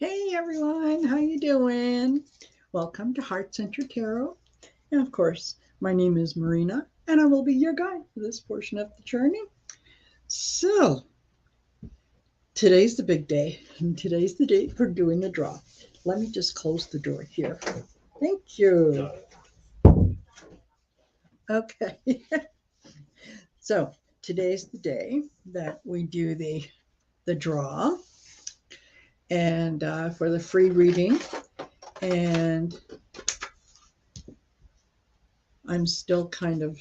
Hey everyone, how you doing? Welcome to Heart Centered Tarot. And of course, my name is Marina, and I will be your guide for this portion of the journey. So, today's the big day, and today's the date for doing the draw. Let me just close the door here. Thank you. Okay. So, today's the day that we do the draw and for the free reading. And I'm still kind of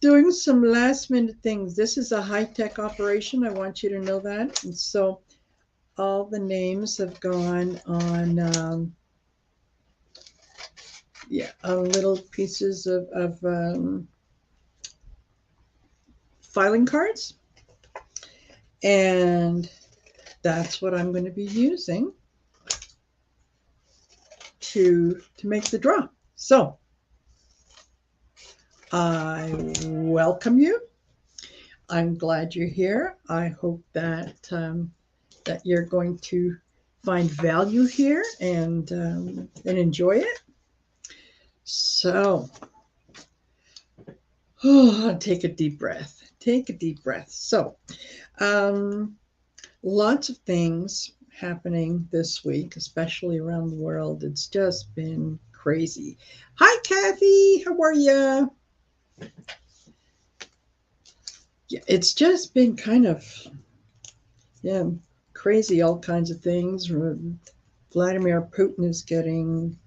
doing some last minute things. This is a high-tech operation. I want you to know that. And so all the names have gone on, on little pieces of filing cards. And that's what I'm going to be using to make the draw. So I welcome you. I'm glad you're here. I hope that that you're going to find value here and enjoy it. So, take a deep breath. Take a deep breath. So, lots of things happening this week, especially around the world. It's just been crazy. Hi, Kathy. How are you? Yeah, it's just been kind of crazy. All kinds of things. Vladimir Putin is getting,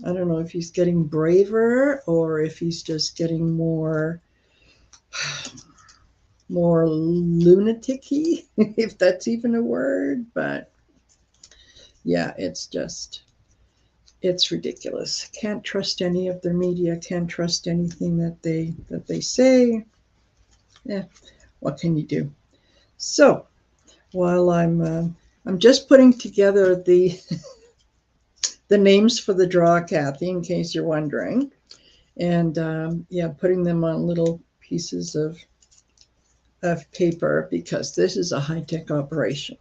I don't know if he's getting braver or if he's just getting more lunatic-y, if that's even a word. But yeah, it's ridiculous. Can't trust any of their media. Can't trust anything that they say. Yeah, what can you do? So while I'm just putting together the the names for the draw, Kathy, in case you're wondering, and putting them on little pieces of paper because this is a high-tech operation.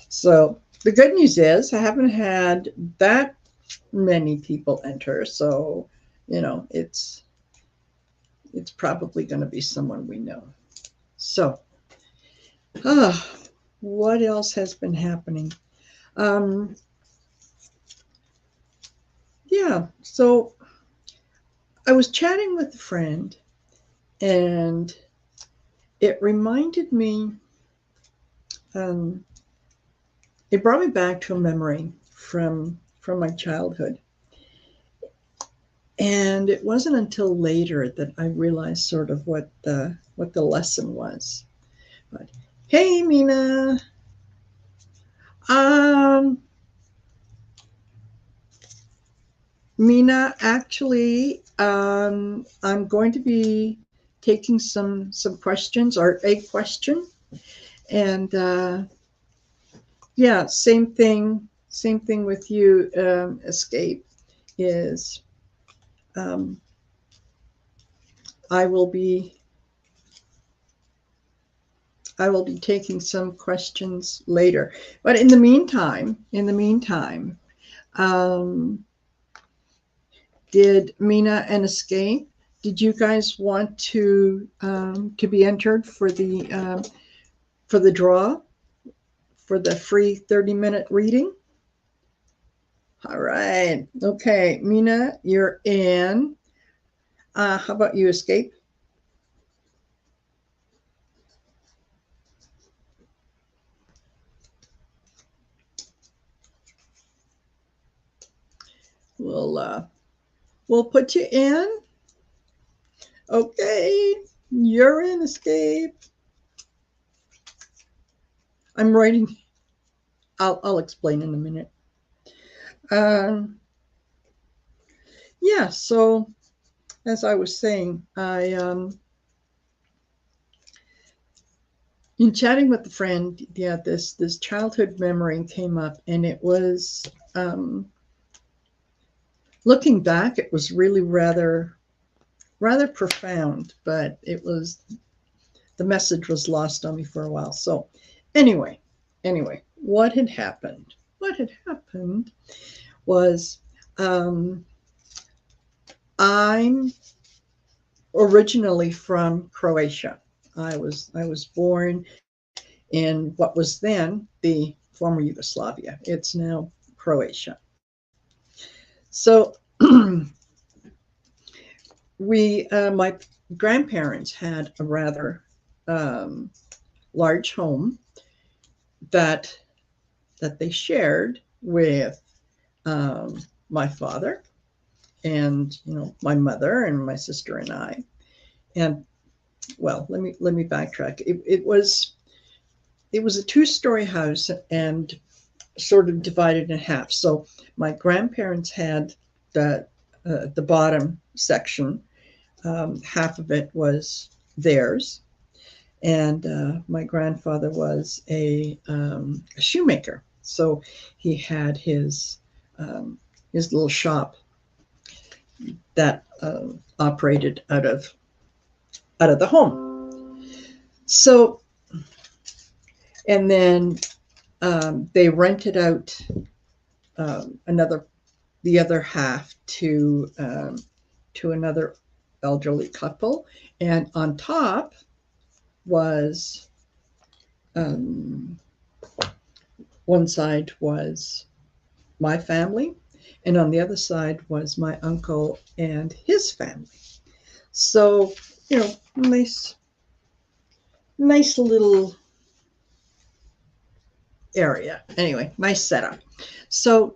So the good news is I haven't had that many people enter, so it's probably going to be someone we know. So what else has been happening? So I was chatting with a friend, and it reminded me, it brought me back to a memory from my childhood. And it wasn't until later that I realized sort of what the lesson was. But hey, Mina. Mina, actually, I'm going to be taking some questions, or a question, and same thing with you. Escape is I will be taking some questions later. But in the meantime, did Mina and Escape, did you guys want to be entered for the draw for the free 30-minute reading? All right. Okay, Mina, you're in. How about you, Escape? We'll put you in. Okay, you're in, Escape. I'm writing. I'll explain in a minute. So as I was saying, in chatting with a friend, this childhood memory came up, and it was, looking back, it was really rather profound, but the message was lost on me for a while. So anyway, what had happened? What had happened was I'm originally from Croatia. I was born in what was then the former Yugoslavia. It's now Croatia. So my grandparents had a rather large home that they shared with my father and my mother and my sister and I. And well, let me backtrack. It was a two-story house and sort of divided in half. So my grandparents had the bottom section. Half of it was theirs, and my grandfather was a shoemaker. So he had his little shop that operated out of the home. So, and then they rented out the other half to another elderly couple, and on top was one side was my family, and on the other side was my uncle and his family. So, nice little area. Anyway, nice setup. So,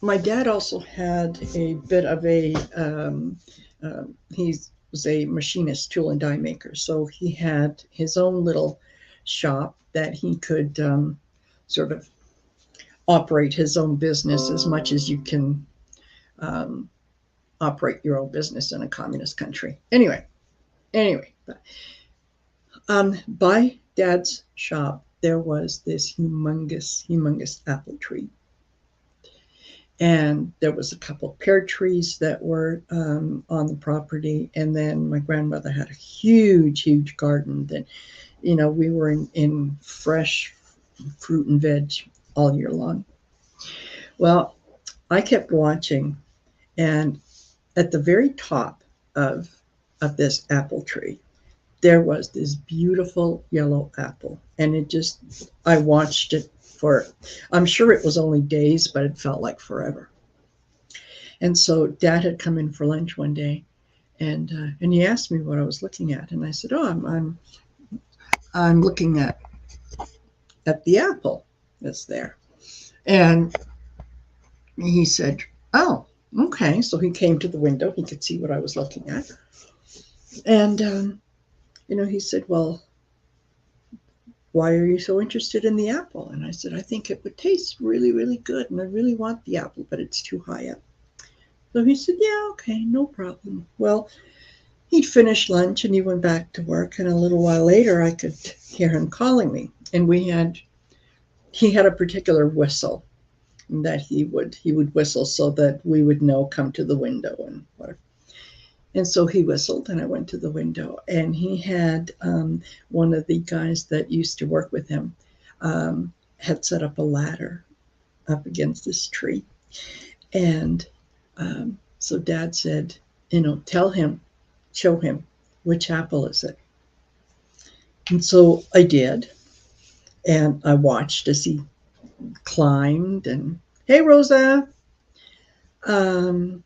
my dad also had a bit of a he was a machinist, tool and die maker. So he had his own little shop that he could sort of operate his own business as much as you can operate your own business in a communist country. Anyway, by Dad's shop, there was this humongous apple tree. And there was a couple pear trees that were on the property. And then my grandmother had a huge garden that, we were in fresh fruit and veg all year long. Well, I kept watching, and at the very top of this apple tree, there was this beautiful yellow apple. And I watched it for, I'm sure it was only days, but it felt like forever. And so Dad had come in for lunch one day, and he asked me what I was looking at, and I said, "Oh, I'm looking at the apple that's there." And he said, "Oh, okay." So he came to the window; he could see what I was looking at, and he said, "Well, why are you so interested in the apple?" And I said, "I think it would taste really, really good, and I really want the apple, but it's too high up." So he said, "Yeah, okay, no problem." Well, he'd finished lunch and he went back to work, and a little while later I could hear him calling me. And he had a particular whistle that he would whistle so that we would know, come to the window and whatever. And so he whistled, and I went to the window, and he had one of the guys that used to work with him had set up a ladder up against this tree. And so Dad said, tell him, show him, which apple is it? And so I did. And I watched as he climbed, and, "Hey, Rosa." So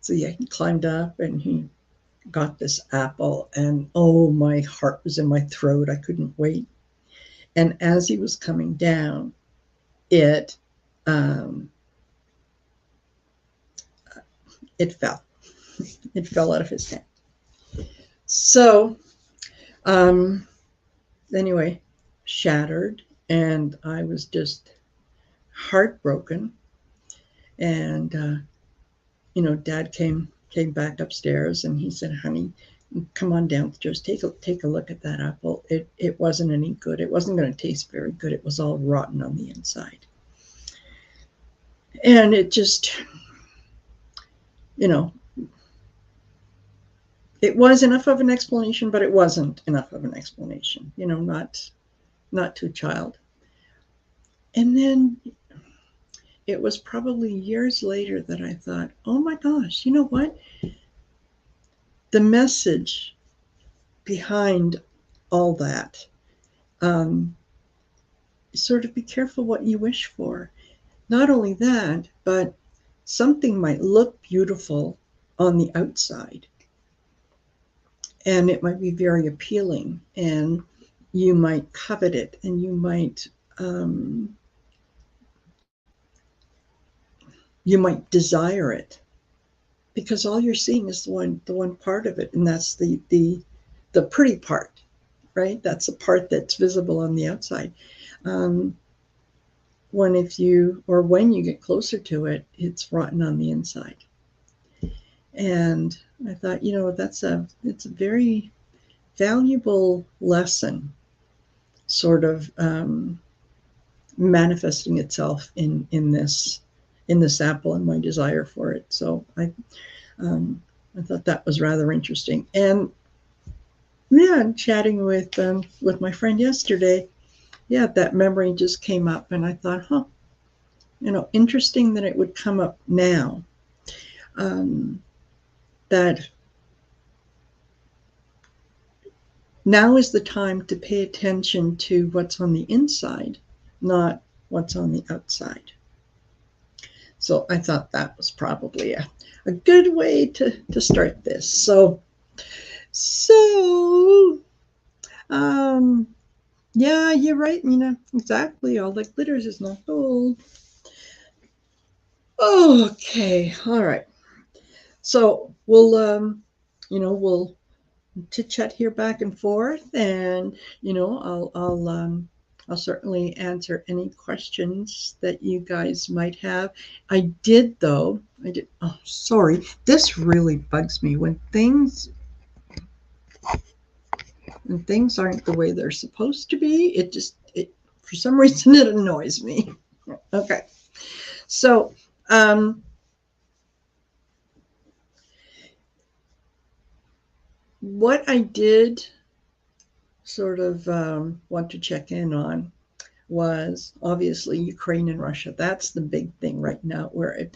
yeah, he climbed up and he got this apple, and oh, my heart was in my throat. I couldn't wait. And as he was coming down, it fell. It fell out of his hand. So anyway, shattered, and I was just heartbroken. And Dad came back upstairs, and he said, "Honey, come on downstairs, take a look at that apple. It wasn't any good. It wasn't going to taste very good. It was all rotten on the inside." And it just, it was enough of an explanation, but it wasn't enough of an explanation, you know, not to a child. And then it was probably years later that I thought, oh my gosh, you know what? The message behind all that, sort of be careful what you wish for. Not only that, but something might look beautiful on the outside, and it might be very appealing, and you might covet it, and you might desire it, because all you're seeing is the one part of it, and that's the pretty part, right? That's the part that's visible on the outside. When you get closer to it, it's rotten on the inside. And I thought, you know, it's a very valuable lesson, sort of manifesting itself in this apple and my desire for it. So I thought that was rather interesting. And yeah, chatting with my friend yesterday, yeah, that memory just came up, and I thought, huh, you know, interesting that it would come up now. That now is the time to pay attention to what's on the inside, not what's on the outside. So I thought that was probably a good way to start this. So yeah, you're right, Mina. Exactly. All that glitters is not gold. Okay. All right. So we'll chit chat here back and forth, and you know, I'll certainly answer any questions that you guys might have. I did. Oh, sorry. This really bugs me when things aren't the way they're supposed to be. It for some reason it annoys me. Okay. So, what I did sort of want to check in on was obviously Ukraine and Russia. That's the big thing right now, where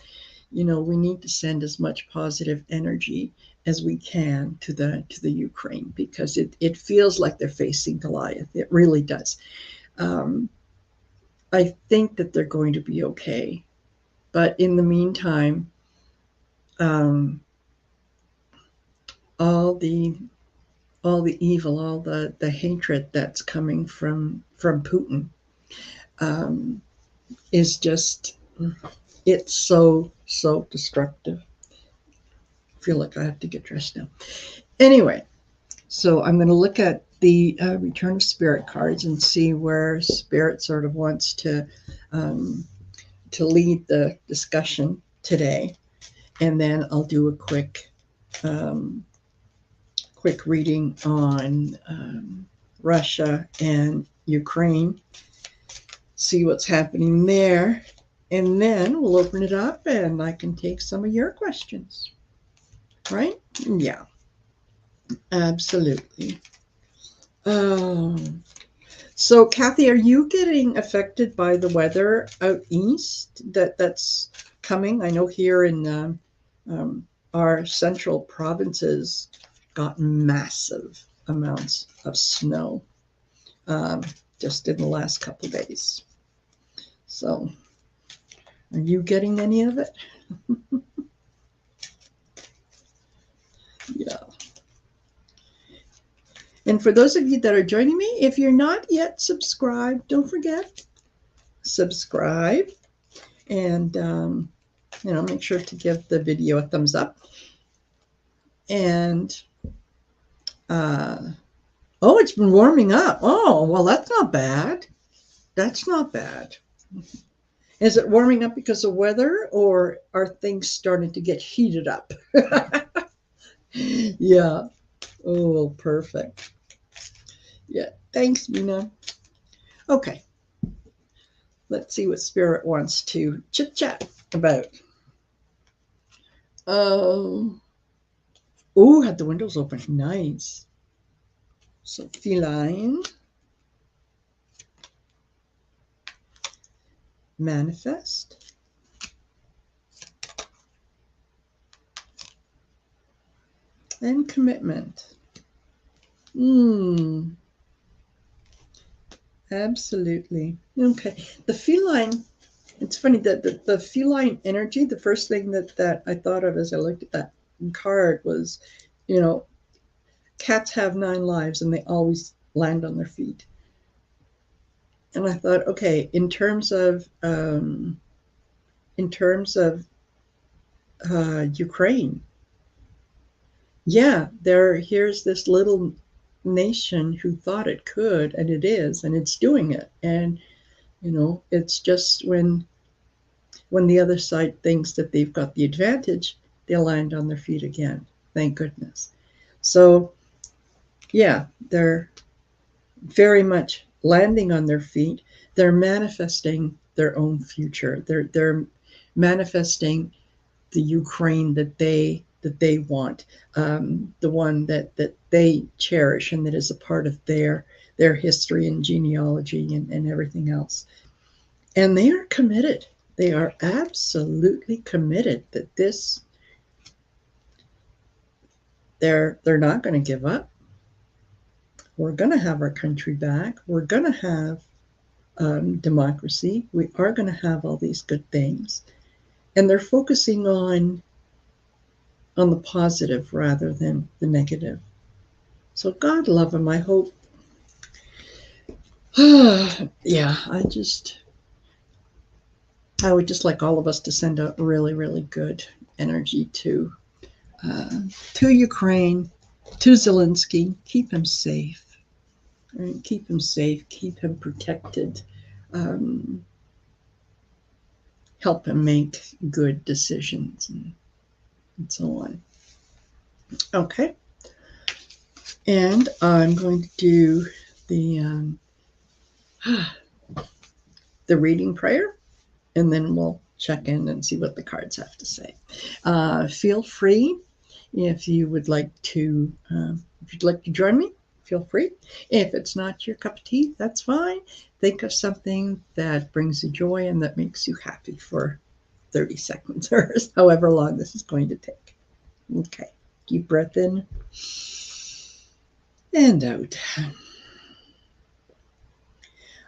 we need to send as much positive energy as we can to the Ukraine, because it feels like they're facing Goliath. It really does. I think that they're going to be okay, but in the meantime, all the evil, all the hatred that's coming from Putin is just, it's so destructive. I feel like I have to get dressed now. Anyway, so I'm going to look at the Return of Spirit cards and see where Spirit sort of wants to lead the discussion today, and then I'll do a quick reading on Russia and Ukraine, see what's happening there, and then we'll open it up and I can take some of your questions. Right? Yeah, absolutely. So Kathy, are you getting affected by the weather out east that's coming? I know here in our central provinces got massive amounts of snow just in the last couple of days. So are you getting any of it? Yeah. And for those of you that are joining me, if you're not yet subscribed, don't forget, subscribe, and make sure to give the video a thumbs up. And it's been warming up. Oh, well, that's not bad. That's not bad. Is it warming up because of weather, or are things starting to get heated up? Yeah. Oh, perfect. Yeah. Thanks, Mina. Okay. Let's see what Spirit wants to chit-chat about. Oh, had the windows open. Nice. So feline, manifest, and commitment. Absolutely. Okay. The feline, it's funny that the feline energy, the first thing that I thought of as I looked at that card was, you know, cats have 9 lives and they always land on their feet. And I thought, okay, in terms of Ukraine, yeah, here's this little nation who thought it could, and it is, and it's doing it. And it's just when the other side thinks that they've got the advantage, they land on their feet again. Thank goodness. So yeah, they're very much landing on their feet. They're manifesting their own future. They're manifesting the Ukraine that they want, the one that they cherish and that is a part of their history and genealogy and everything else. And they are committed. They are absolutely committed that they're not going to give up. We're going to have our country back. We're going to have democracy. We are going to have all these good things. And they're focusing on the positive rather than the negative. So God love them. I hope. Yeah, I would just like all of us to send out really, really good energy to Ukraine, to Zelensky. Keep him safe. Right? Keep him safe. Keep him protected. Um, Help him make good decisions and so on. Okay. And I'm going to do the the reading prayer, and then we'll check in and see what the cards have to say. Feel free if you would like to, if you'd like to join me. Feel free. If it's not your cup of tea, that's fine. Think of something that brings you joy and that makes you happy for 30 seconds or however long this is going to take. Okay. Deep breath in and out.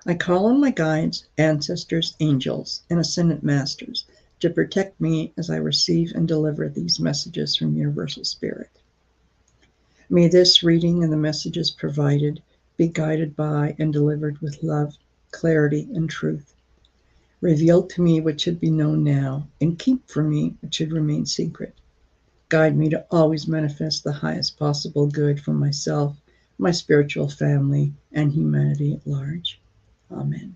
I call on my guides, ancestors, angels, and ascended masters to protect me as I receive and deliver these messages from Universal Spirit. May this reading and the messages provided be guided by and delivered with love, clarity, and truth. Reveal to me what should be known now, and keep from me what should remain secret. Guide me to always manifest the highest possible good for myself, my spiritual family, and humanity at large. Amen.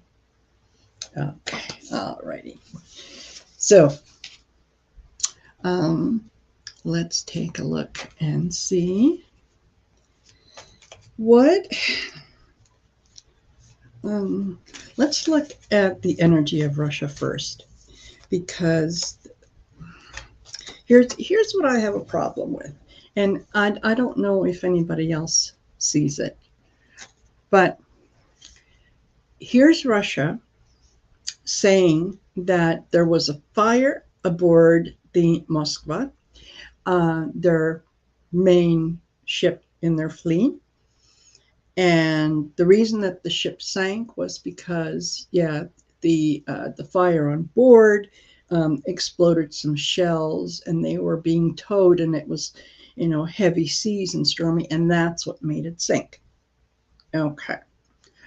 Okay, all righty. So, let's take a look and see what. Let's look at the energy of Russia first, because here's what I have a problem with, and I don't know if anybody else sees it, but here's Russia saying that there was a fire aboard the Moskva, their main ship in their fleet. And the reason that the ship sank was because, the fire on board exploded some shells, and they were being towed, and it was, heavy seas and stormy, and that's what made it sink. Okay.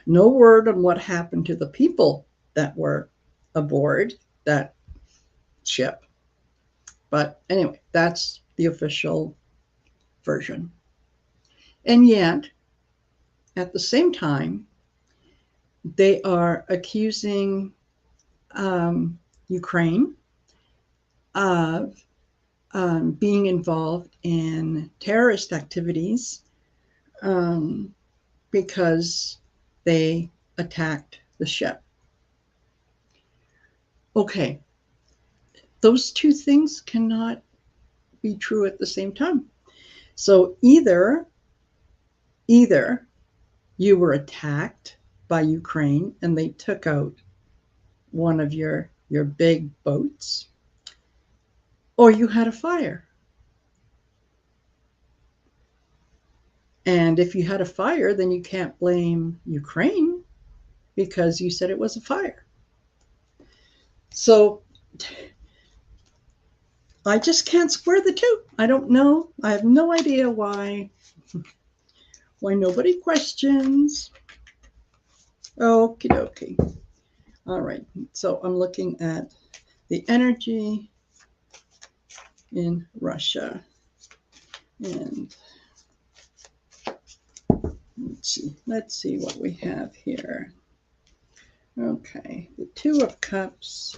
No word on what happened to the people that were aboard that ship. But anyway, that's the official version. And yet, at the same time, they are accusing Ukraine of being involved in terrorist activities because they attacked the ship. Okay, those two things cannot be true at the same time. So either you were attacked by Ukraine and they took out one of your big boats, or you had a fire. And if you had a fire, then you can't blame Ukraine because you said it was a fire. So I just can't square the two. I don't know. I have no idea why nobody questions. Okie dokie. All right. So I'm looking at the energy in Russia. And let's see what we have here. Okay, the Two of Cups,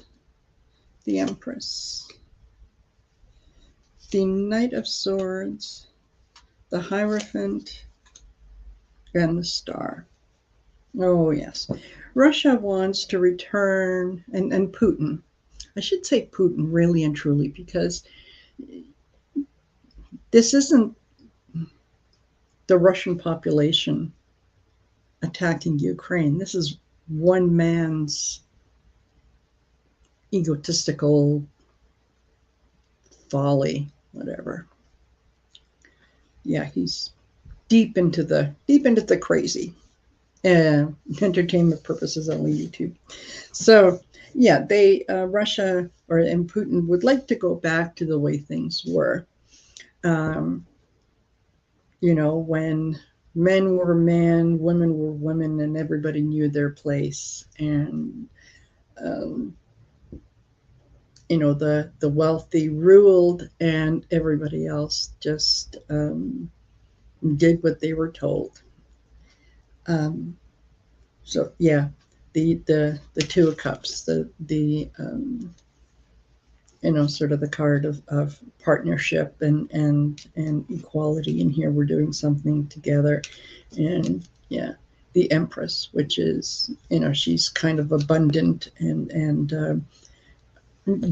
the Empress, the Knight of Swords, the Hierophant, and the Star. Oh, yes. Russia wants to return, and Putin. I should say Putin really and truly, because this isn't the Russian population attacking Ukraine. This is one man's egotistical folly, whatever. Yeah, he's deep into the crazy. Entertainment purposes only, YouTube. So yeah, Russia and Putin would like to go back to the way things were. When men were men, women were women, and everybody knew their place. And the wealthy ruled, and everybody else just did what they were told. So yeah, the Two of Cups, sort of the card of partnership and equality. And here we're doing something together. And yeah, the Empress, which is, she's kind of abundant and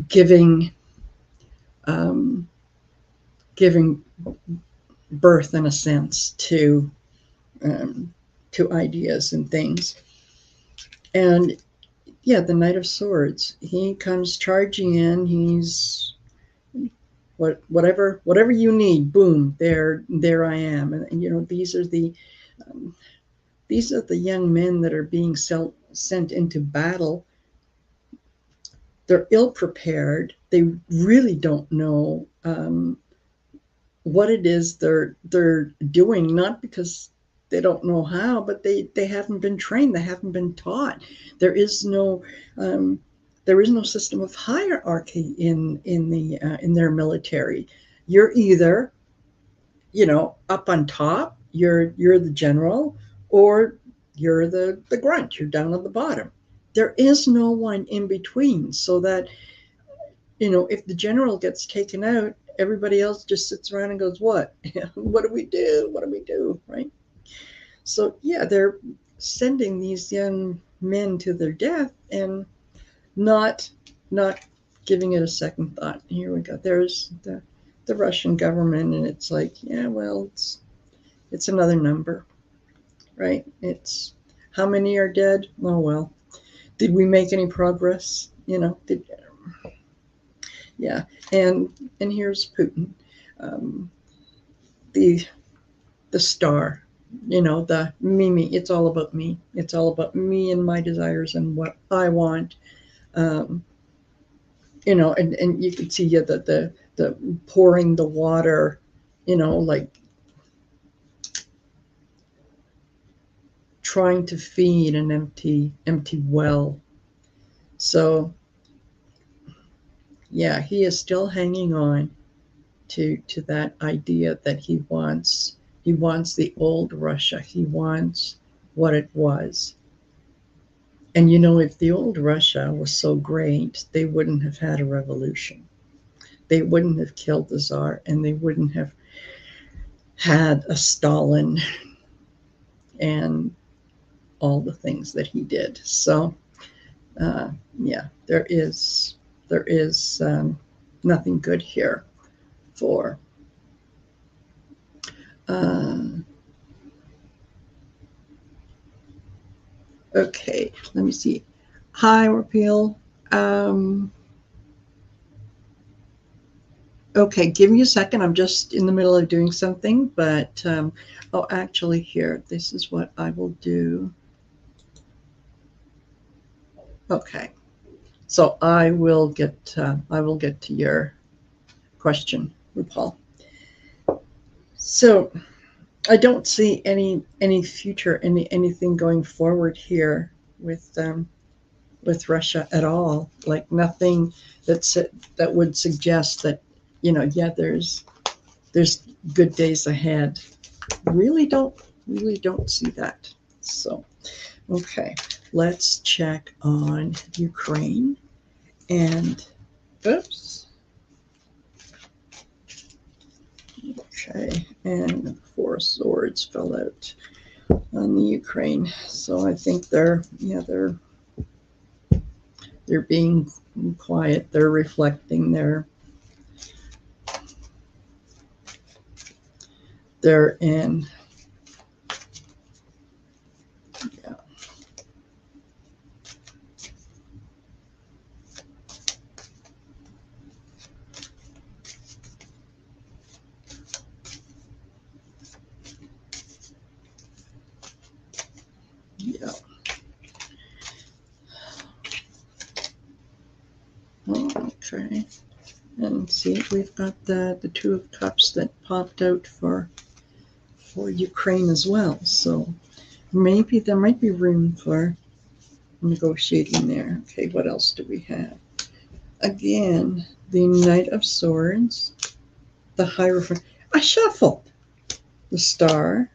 giving birth, in a sense, to ideas and things. And yeah, the Knight of Swords, he comes charging in. He's whatever you need, boom, there I am. And these are the young men that are being sent into battle. They're ill prepared. They really don't know what it is they're doing, not because they don't know how, but they haven't been trained. They haven't been taught. There is no system of hierarchy in their military. You're either, up on top, you're the general, or you're the grunt. You're down at the bottom. There is no one in between, so that if the general gets taken out, everybody else just sits around and goes, what? What do we do? What do we do? Right? So yeah, they're sending these young men to their death and not giving it a second thought. Here we go. There's the Russian government, and it's like, yeah, well, it's another number, right? It's how many are dead? Oh well. Did we make any progress? Yeah, and here's Putin, the Star, the me. It's all about me. It's all about me and my desires and what I want. And you can see the pouring the water, like trying to feed an empty well. So yeah, he is still hanging on to that idea that he wants the old Russia. He wants what it was. And if the old Russia was so great, they wouldn't have had a revolution. They wouldn't have killed the Tsar, and they wouldn't have had a Stalin and all the things that he did. So yeah, there is nothing good here for Okay, let me see. Hi, Repeal. Um, okay, give me a second. I'm just in the middle of doing something, but oh, actually, here, this is what I will do. Okay, so I will get to your question, RuPaul. So I don't see any future, anything going forward here with Russia at all. Like nothing that would suggest that, yeah, there's good days ahead. Really don't see that. So okay, let's check on Ukraine and oops. Okay, and Four of Swords fell out on the Ukraine. So I think they're being quiet. They're reflecting. They're in. Yeah. Yeah. Okay. And see, we've got the Two of Cups that popped out for Ukraine as well. So maybe there might be room for negotiating there. Okay, what else do we have? Again, the Knight of Swords, the Hierophant. I shuffled the Star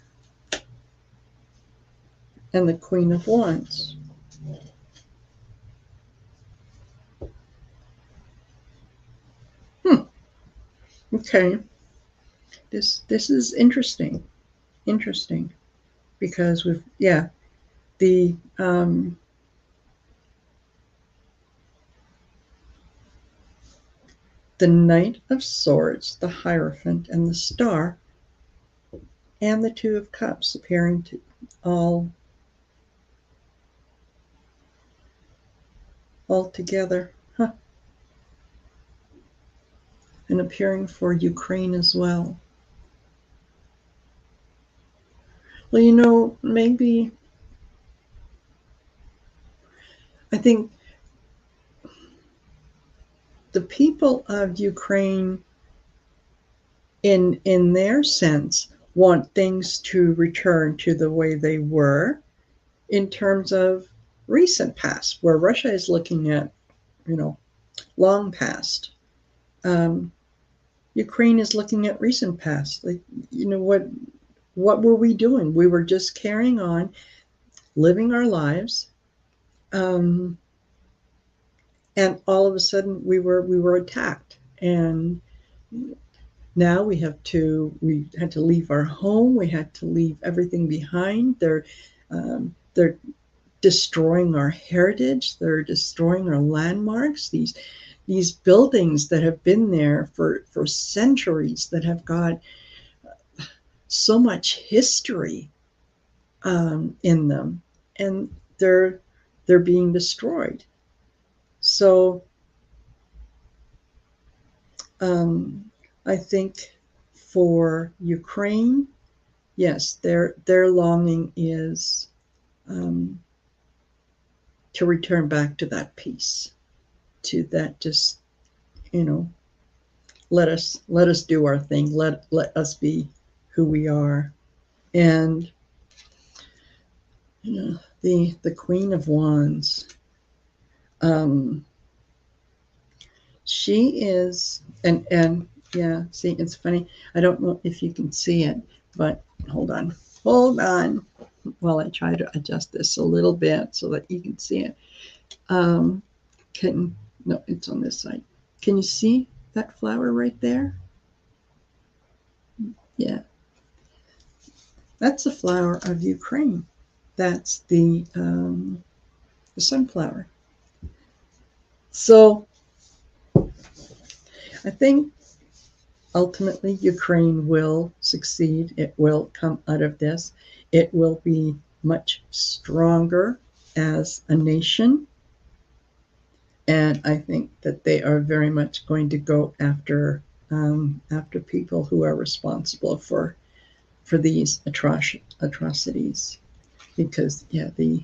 and the Queen of Wands. Okay, this is interesting. Interesting because the the Knight of Swords, the Hierophant, and the Star, and the Two of Cups appearing to all together. Huh. And appearing for Ukraine as well. Well, maybe I think the people of Ukraine, in their sense, want things to return to the way they were in terms of recent past, where Russia is looking at, long past. Ukraine is looking at recent past. Like, what were we doing? We were just carrying on, living our lives, and all of a sudden we were attacked, and now we had to leave our home. We had to leave everything behind. They're destroying our heritage. They're destroying our landmarks. These buildings that have been there for centuries, that have got so much history in them, and they're being destroyed. So I think for Ukraine, yes, their longing is to return back to that peace, to that just let us do our thing, let us be who we are. And the Queen of Wands, she is, and yeah, see, it's funny, I don't know if you can see it, but hold on while I try to adjust this a little bit so that you can see it. No, it's on this side. Can you see that flower right there? Yeah, that's the flower of Ukraine. That's the sunflower. So I think ultimately, Ukraine will succeed. It will come out of this. It will be much stronger as a nation. And I think that they are very much going to go after people who are responsible for these atrocities, because the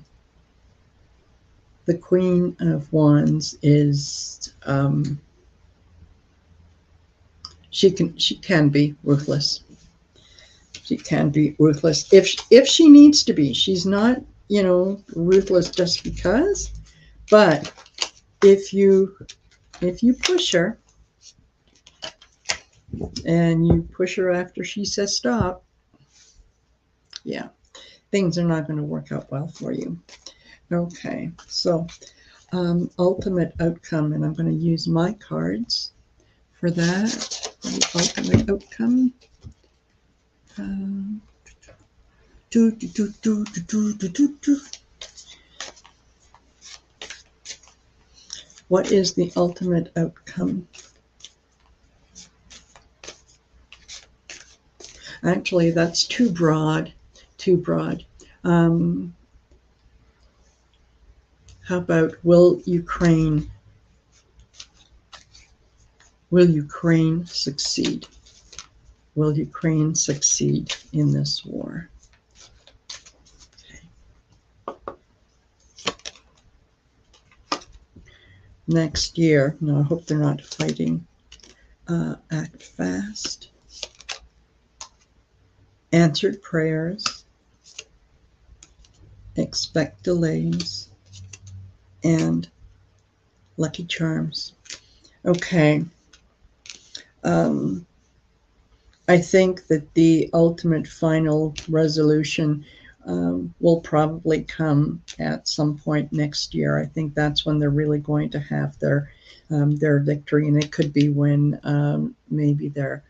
Queen of Wands is she can be ruthless. She can be ruthless if she needs to be. She's not, ruthless just because, but if you push her and you push her after she says stop, yeah, things are not going to work out well for you. Okay, so ultimate outcome, and I'm going to use my cards for that. For the ultimate outcome. What is the ultimate outcome? Actually, that's too broad. Too broad. How about will Ukraine succeed? Will Ukraine succeed in this war? Okay. Next year, no, I hope they're not fighting. Act fast. Answered prayers. Expect delays. And lucky charms. Okay. I think that the ultimate final resolution will probably come at some point next year. I think that's when they're really going to have their victory, and it could be when maybe they're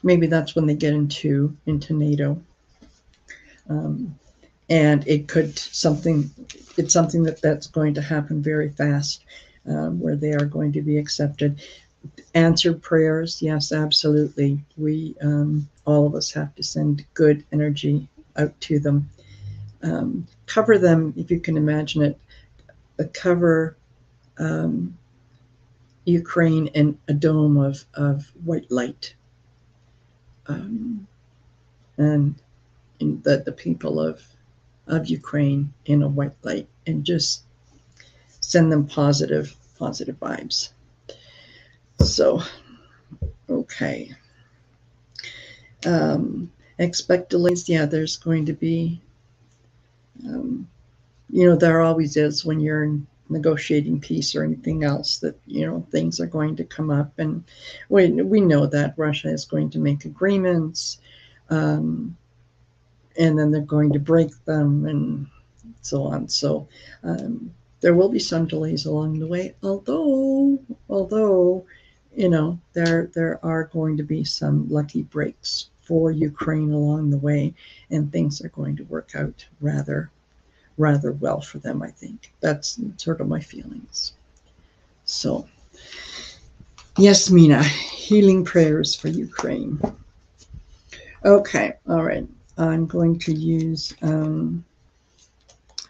maybe that's when they get into NATO. And it could it's something that's going to happen very fast, where they are going to be accepted. Answered prayers, yes, absolutely. We all of us have to send good energy out to them. Cover them, if you can imagine it. Cover Ukraine in a dome of white light, and the people of Ukraine in a white light, and just send them positive vibes. So, okay. Expect delays. Yeah, there's going to be, there always is when you're negotiating peace or anything else, that, things are going to come up. And we know that Russia is going to make agreements, and then they're going to break them and so on. So there will be some delays along the way, although there are going to be some lucky breaks for Ukraine along the way, and things are going to work out rather well for them, I think. That's sort of my feelings. So, yes, Mina, healing prayers for Ukraine. Okay, all right. I'm going to use,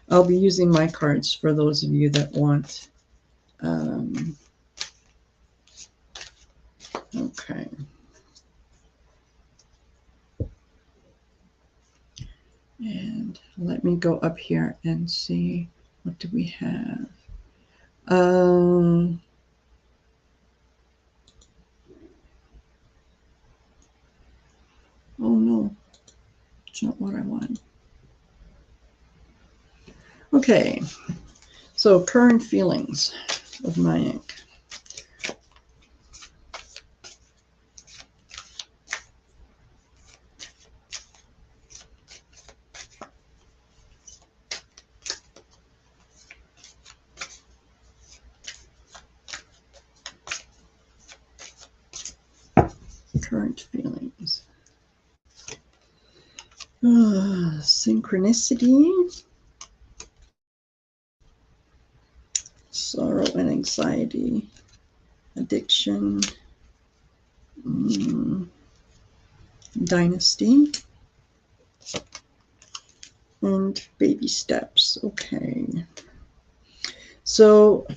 I'll be using my cards for those of you that want. Okay. And let me go up here and see, what do we have? Oh no, it's not what I want. Okay, so current feelings of my ink. Current feelings. Synchronicity. Sorrow anxiety, addiction, dynasty, and baby steps. Okay. So,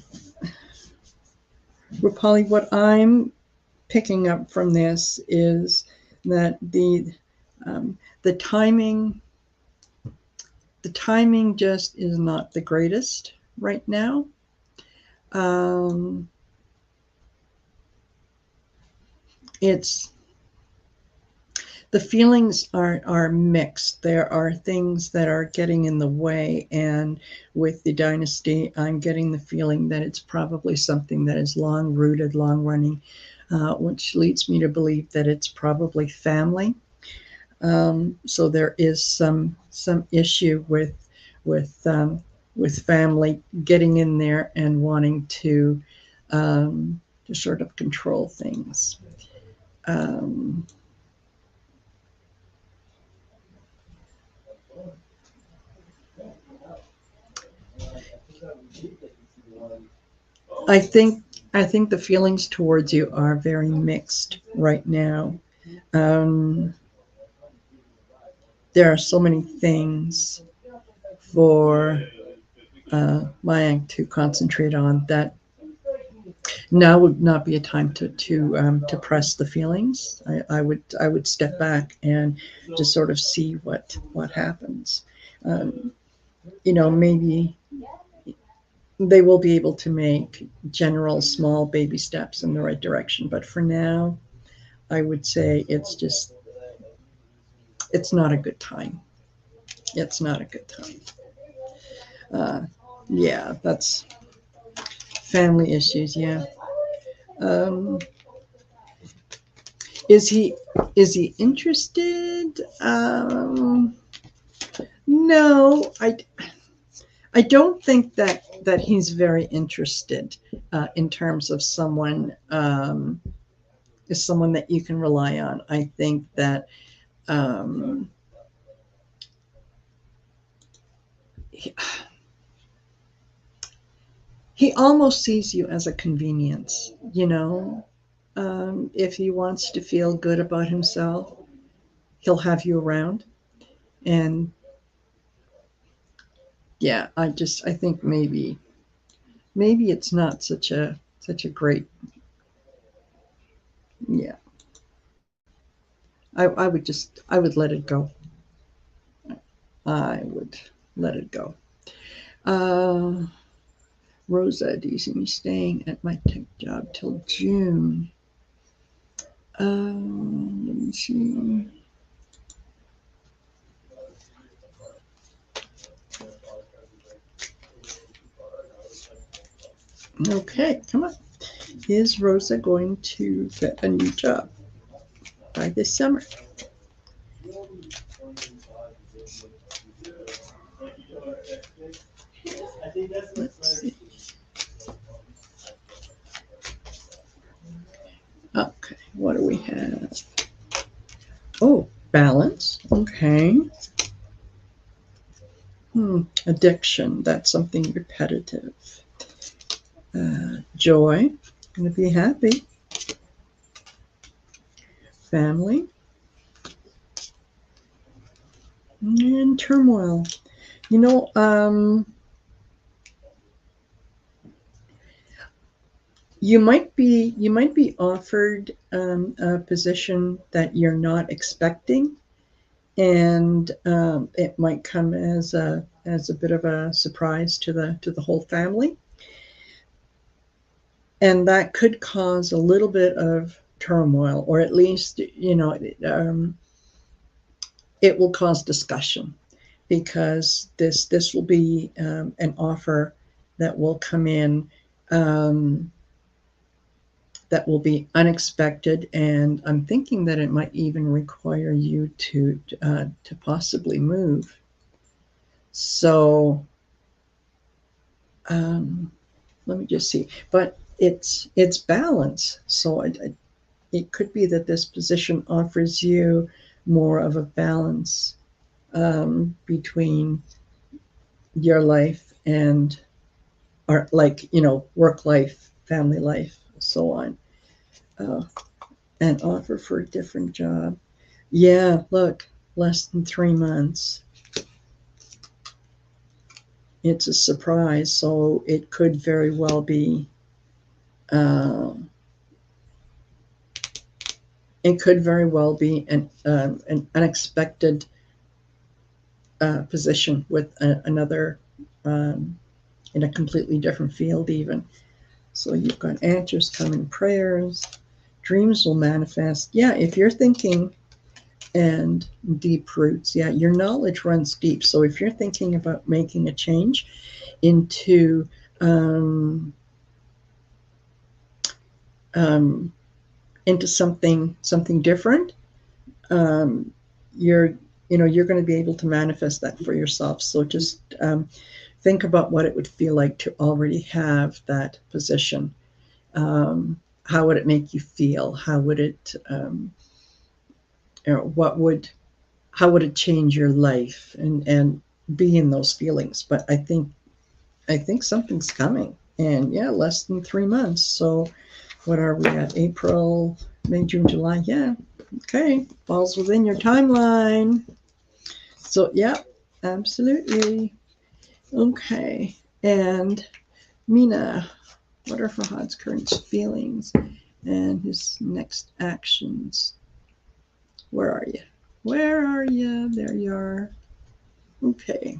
Rupali, what I'm picking up from this is that the timing just is not the greatest right now. It's the feelings are mixed. There are things that are getting in the way, and with the dynasty, I'm getting the feeling that it's probably something that is long rooted, long running, which leads me to believe that it's probably family. So there is some issue with family getting in there and wanting to sort of control things. I think the feelings towards you are very mixed right now. There are so many things for Mayank to concentrate on that now would not be a time to press the feelings. I would step back and just sort of see what happens. Maybe they will be able to make general small baby steps in the right direction. But for now, I would say it's not a good time. It's not a good time. Yeah, that's family issues. Yeah. Is he interested? No, I don't think that he's very interested in terms of someone is someone that you can rely on. I think that he almost sees you as a convenience. If he wants to feel good about himself, he'll have you around. And yeah, I think maybe it's not such a great. Yeah, I would let it go. I would let it go. Rosa, do you see me staying at my tech job till June? Let me see. Okay, come on. Is Rosa going to get a new job by this summer? Let's see. Okay, what do we have? Oh, balance. Okay. Addiction. That's something repetitive. Joy. Going to be happy. Family. And turmoil. You might be offered a position that you're not expecting, and it might come as a bit of a surprise to the whole family, and that could cause a little bit of turmoil, or at least it will cause discussion, because this will be an offer that will come in. That will be unexpected, and I'm thinking that it might even require you to possibly move. So let me just see. But it's balance. So it could be that this position offers you more of a balance between your life and or like, you know, work life, family life, so on. An offer for a different job. Yeah, look, less than 3 months. It's a surprise, so it could very well be. It could very well be an unexpected position with another in a completely different field, even. So you've got answers coming, prayers, dreams will manifest. Yeah, if you're thinking, and deep roots. Yeah, your knowledge runs deep. So if you're thinking about making a change into into something different, you're you're going to be able to manifest that for yourself. So just think about what it would feel like to already have that position. How would it make you feel? How would it how would it change your life, and be in those feelings? But I think something's coming, and yeah, less than 3 months. So what are we at? April, May, June, July. Yeah, okay, falls within your timeline. So yeah, absolutely. Okay, and Mina, what are Fahad's current feelings and his next actions? Where are you? Where are you? There you are. Okay.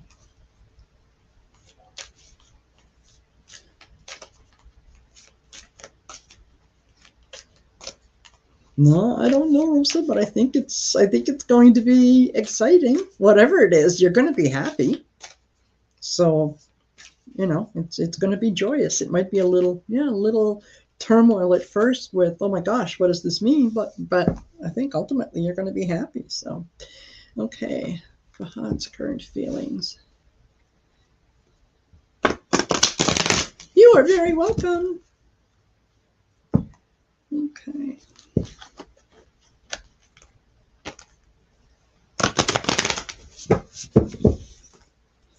No, I don't know, Rosa, but I think it's going to be exciting. Whatever it is, you're going to be happy. So, it's going to be joyous. It might be a little turmoil at first with, oh my gosh, what does this mean? But I think ultimately you're going to be happy. So, okay, Fahad's current feelings. You are very welcome. Okay.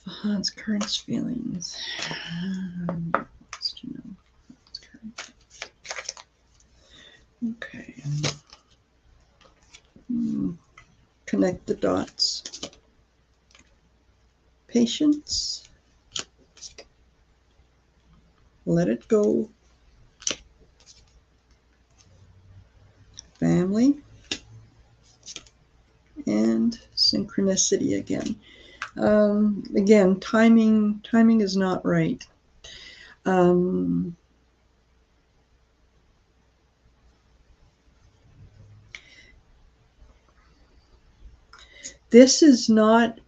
Fahad's current feelings. Okay. Connect the dots. Patience. Let it go. Family. And synchronicity again. Again, timing is not right. This is not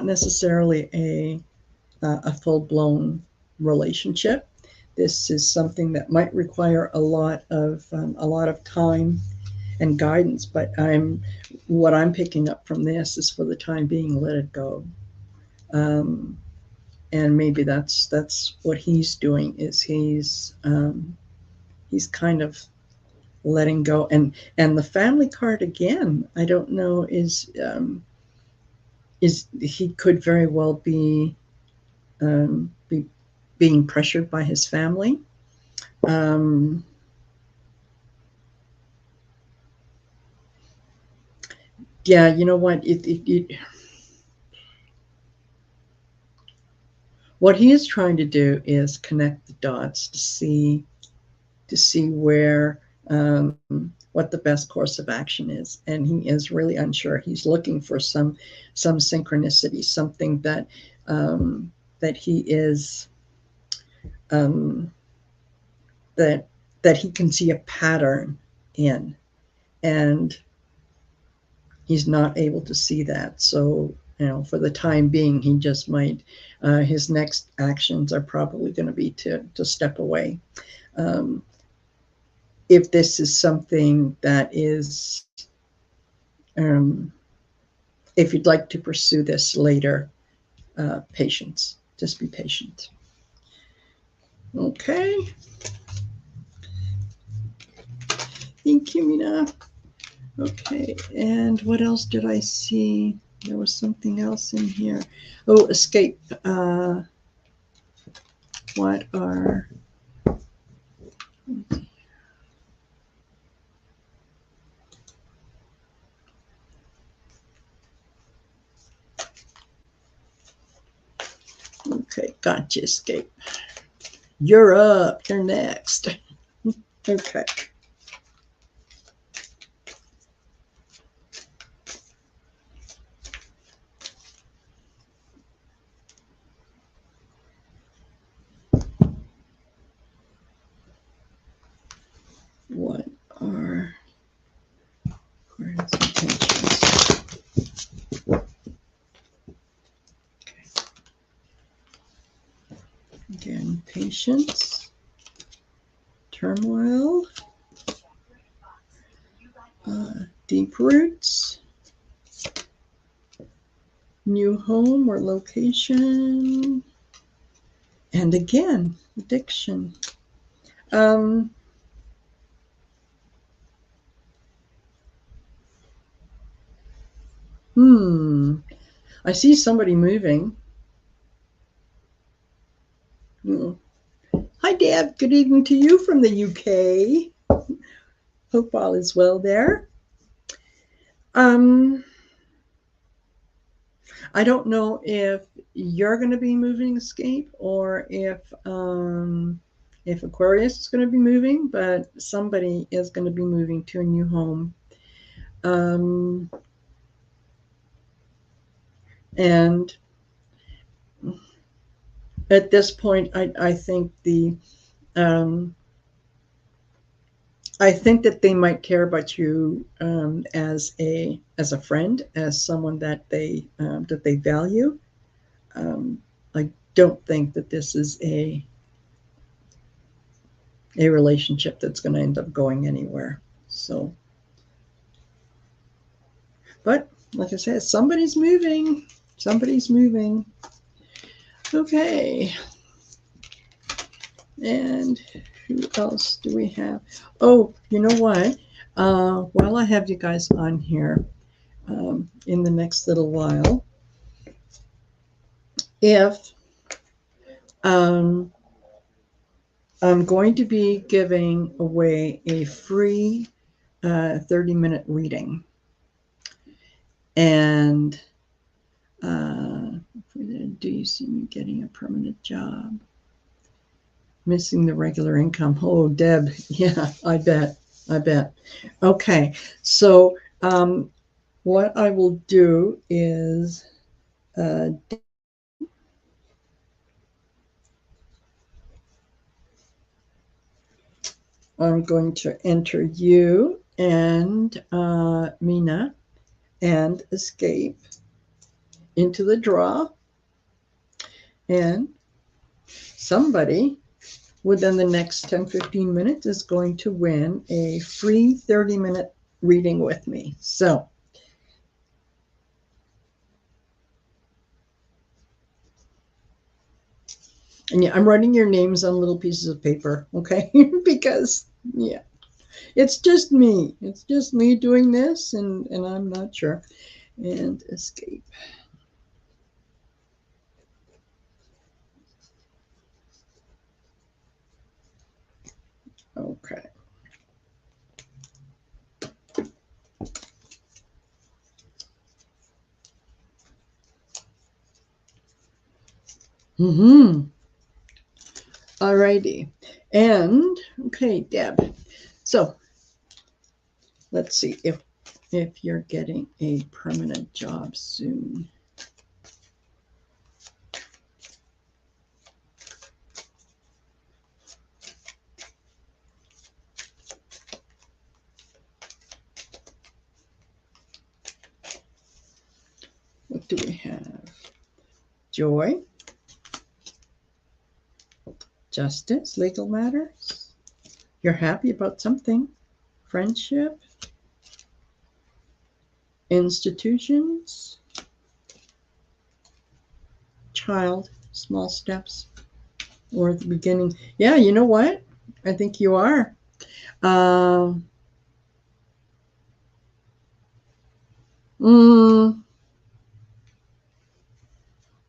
necessarily a full-blown relationship. This is something that might require a lot of time and guidance. But what I'm picking up from this is, for the time being, let it go. And maybe that's what he's doing, is he's kind of letting go. And the family card again, I don't know, is he could very well be being pressured by his family. Yeah, you know what? What he is trying to do is connect the dots to see where what the best course of action is, and he is really unsure. He's looking for some synchronicity, something that he is that he can see a pattern in, and he's not able to see that. So, for the time being, he just might, his next actions are probably going to be to step away. If this is something that is, if you'd like to pursue this later, patience. Just be patient. Okay. Thank you, Mina. Okay, and what else did I see? There was something else in here. Oh, escape. What are... Okay, gotcha, escape. You're up. You're next. Okay. What are current intentions? Okay. Again, patience, turmoil, deep roots, new home or location, and again, addiction. I see somebody moving. Hi, Deb. Good evening to you from the UK. Hope all is well there. I don't know if you're going to be moving escape or if Aquarius is going to be moving, but somebody is going to be moving to a new home. And at this point, I think I think that they might care about you as a friend, as someone that they value. I don't think that this is a relationship that's going to end up going anywhere. So, but like I said, somebody's moving. Somebody's moving. Okay. And who else do we have? Oh, you know what? While I have you guys on here, in the next little while, if I'm going to be giving away a free 30-minute reading. And do you see me getting a permanent job? Missing the regular income. Oh, Deb. Yeah, I bet. Okay. So what I will do is I'm going to enter you and Mina and escape into the draw. And somebody within the next 10-15 minutes is going to win a free 30-minute reading with me. So and yeah, I'm writing your names on little pieces of paper, okay? Because yeah, it's just me doing this, and I'm not sure. And escape. Okay. Alrighty. And okay, Deb. So let's see if you're getting a permanent job soon. What do we have? Joy, justice, legal matters. You're happy about something. Friendship, institutions, child, small steps, or at the beginning. Yeah, you know what? I think you are.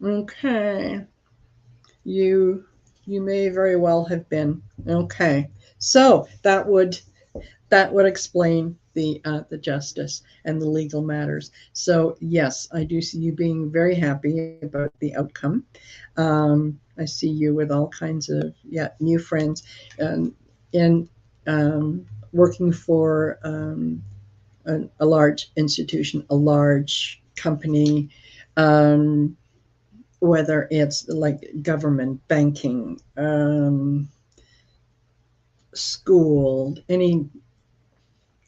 Okay. You may very well have been. Okay. So that would explain the justice and the legal matters. So yes, I do see you being very happy about the outcome. I see you with all kinds of new friends, and working for a large institution, a large company, um, whether it's like government, banking, school, any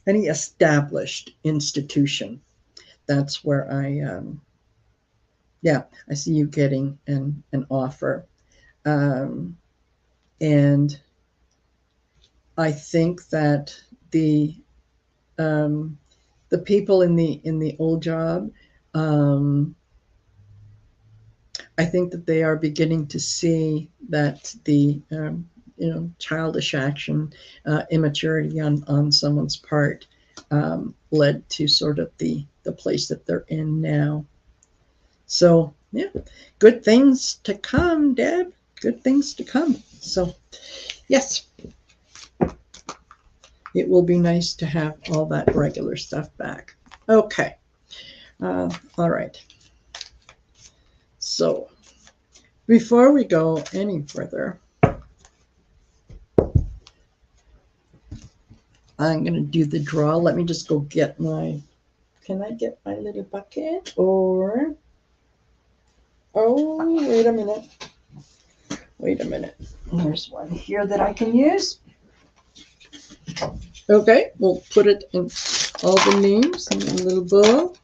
established institution. That's where I see you getting an offer. Um, and I think that um, the people in the old job, um, I think that they are beginning to see that the childish action, immaturity on someone's part, led to sort of the place that they're in now. So yeah, good things to come, Deb. Good things to come. So yes, it will be nice to have all that regular stuff back. Okay. All right. So before we go any further, I'm going to do the draw. Let me just go get can I get my little bucket? Or, oh, wait a minute. Wait a minute. There's one here that I can use. Okay, we'll put it in all the names in a little bowl.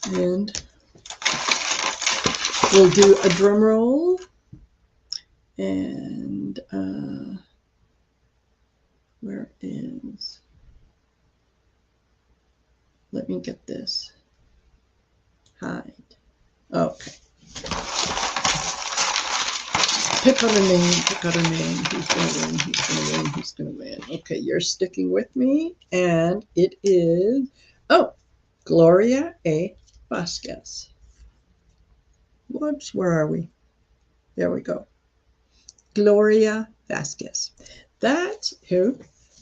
And we'll do a drum roll. And where is, let me get this. Hide. Okay. Pick out a name, pick out a name. Who's going to win? Who's going to win? Who's going to win? Okay, you're sticking with me. And it is, Gloria A. Vasquez. Whoops, where are we? There we go. Gloria Vasquez. That's who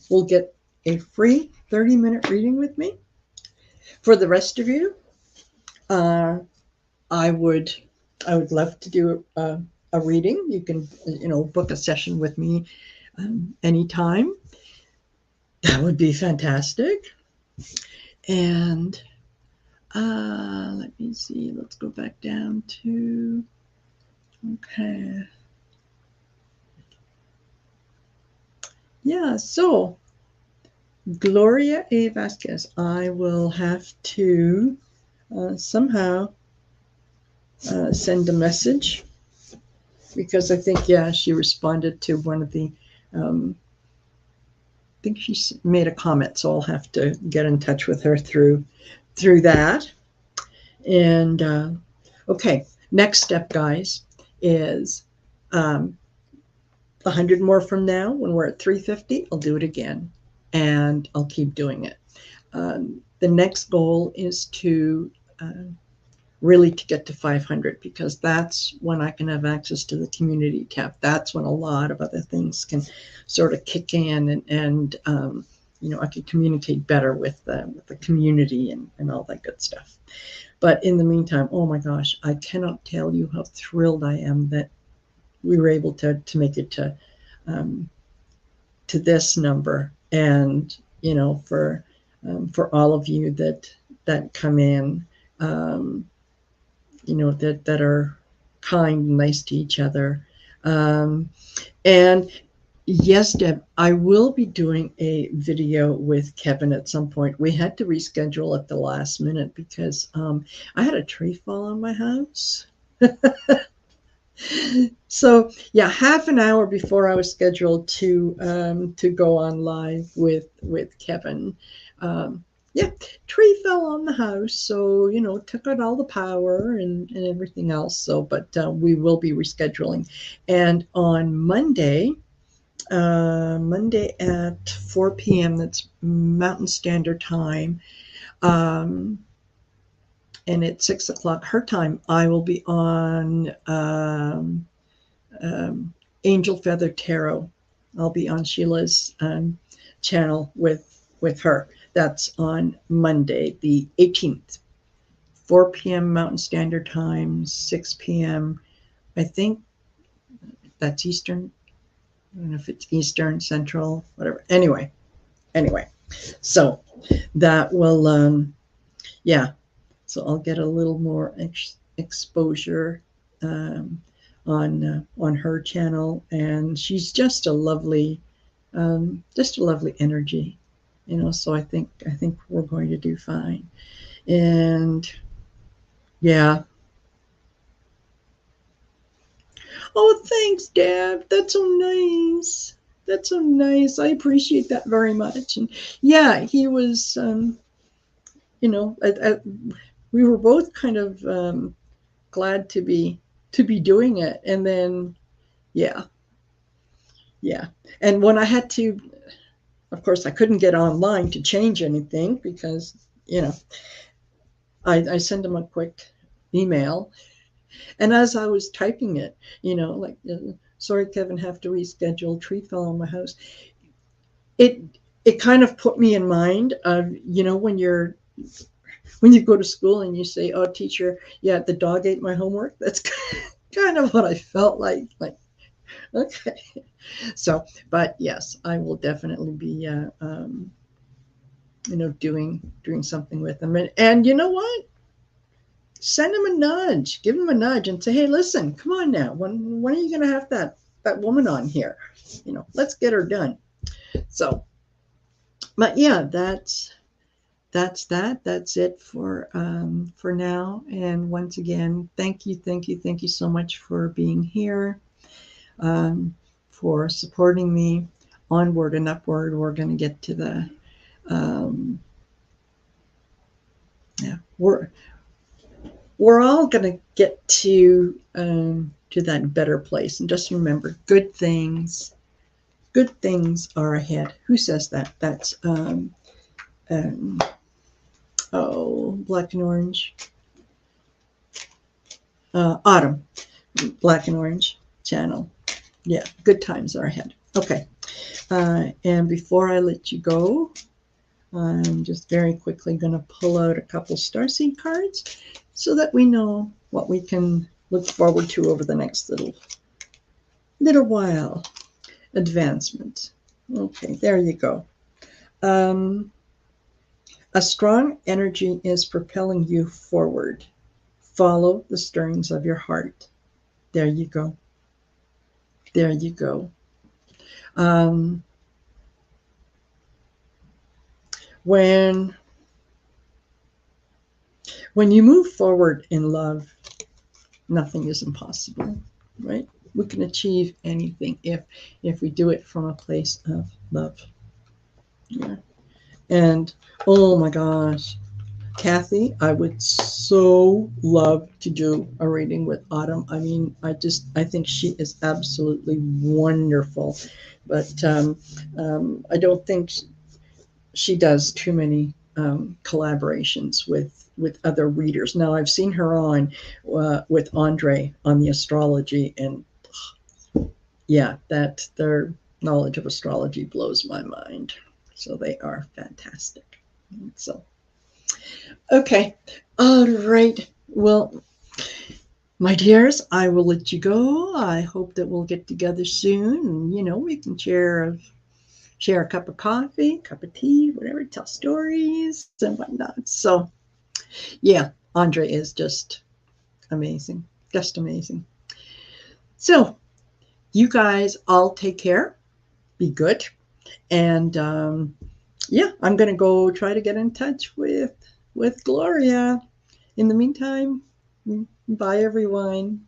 will get a free 30-minute reading with me. For the rest of you, I would love to do a reading. You can book a session with me anytime. That would be fantastic. And let me see. Let's go back down to, okay. Yeah, so Gloria A. Vasquez, I will have to somehow send a message, because I think, she responded to one of the, I think she made a comment, so I'll have to get in touch with her through that. And okay, next step, guys, is 100 more from now. When we're at 350, I'll do it again, and I'll keep doing it. The next goal is to really to get to 500, because that's when I can have access to the community tab. That's when a lot of other things can sort of kick in, and I can communicate better with the community and all that good stuff. But in the meantime, oh my gosh, I cannot tell you how thrilled I am that we were able to make it to this number. And for all of you that come in, that are kind and nice to each other. And yes, Deb, I will be doing a video with Kevin at some point. We had to reschedule at the last minute because I had a tree fall on my house. So yeah, half an hour before I was scheduled to go on live with Kevin, tree fell on the house, so took out all the power and everything else. So, but we will be rescheduling, and on Monday at 4 p.m. that's Mountain Standard Time. and at 6 o'clock her time, I will be on Angel Feather Tarot. I'll be on Sheilah's channel with her. That's on Monday, the 18th, 4 p.m. Mountain Standard Time, 6 p.m. I think that's Eastern. I don't know if it's Eastern, Central, whatever. Anyway, so that will, yeah. So I'll get a little more exposure on her channel, and she's just a lovely energy, you know. So I think we're going to do fine, and yeah. Oh, thanks, Deb. That's so nice. That's so nice. I appreciate that very much. And yeah, he was, you know, we were both kind of glad to be doing it. And then, yeah. And when I had to, of course, I couldn't get online to change anything because, you know, I sent him a quick email. And as I was typing it, you know, like, sorry, Kevin, have to reschedule. Tree fell on my house. It kind of put me in mind of, you know, when you go to school and you say, oh, teacher, yeah, the dog ate my homework. That's kind of what I felt like, okay. So, but yes, I will definitely be, you know, doing something with them. And you know what? Send him a nudge, give him a nudge and say, hey, listen, come on now. When are you going to have that woman on here? You know, let's get her done. So, but yeah, that's it for now. And once again, thank you so much for being here, for supporting me. Onward and upward. We're going to get to the yeah, we're all going to get to that better place. And just remember, good things are ahead. Who says that? That's Black and Orange. Autumn, Black and Orange channel. Yeah, good times are ahead. Okay. And before I let you go, I'm just very quickly going to pull out a couple starseed cards so that we know what we can look forward to over the next little while. Advancement. Okay, there you go. A strong energy is propelling you forward. Follow the stirrings of your heart. There you go. There you go. When you move forward in love, nothing is impossible, right? We can achieve anything if we do it from a place of love. Yeah. And oh my gosh, Kathy, I would so love to do a reading with Autumn. I mean, I think she is absolutely wonderful, but I don't think she does too many collaborations with other readers. Now, I've seen her on with Andre on the astrology, and yeah, that their knowledge of astrology blows my mind. So they are fantastic. So, okay. All right. Well, my dears, I will let you go. I hope that we'll get together soon. And, you know, we can share a cup of coffee, cup of tea, whatever, tell stories and whatnot. So, yeah, Andre is just amazing. Just amazing. So, you guys all take care. Be good. And yeah, I'm going to go try to get in touch with Gloria. In the meantime, bye, everyone.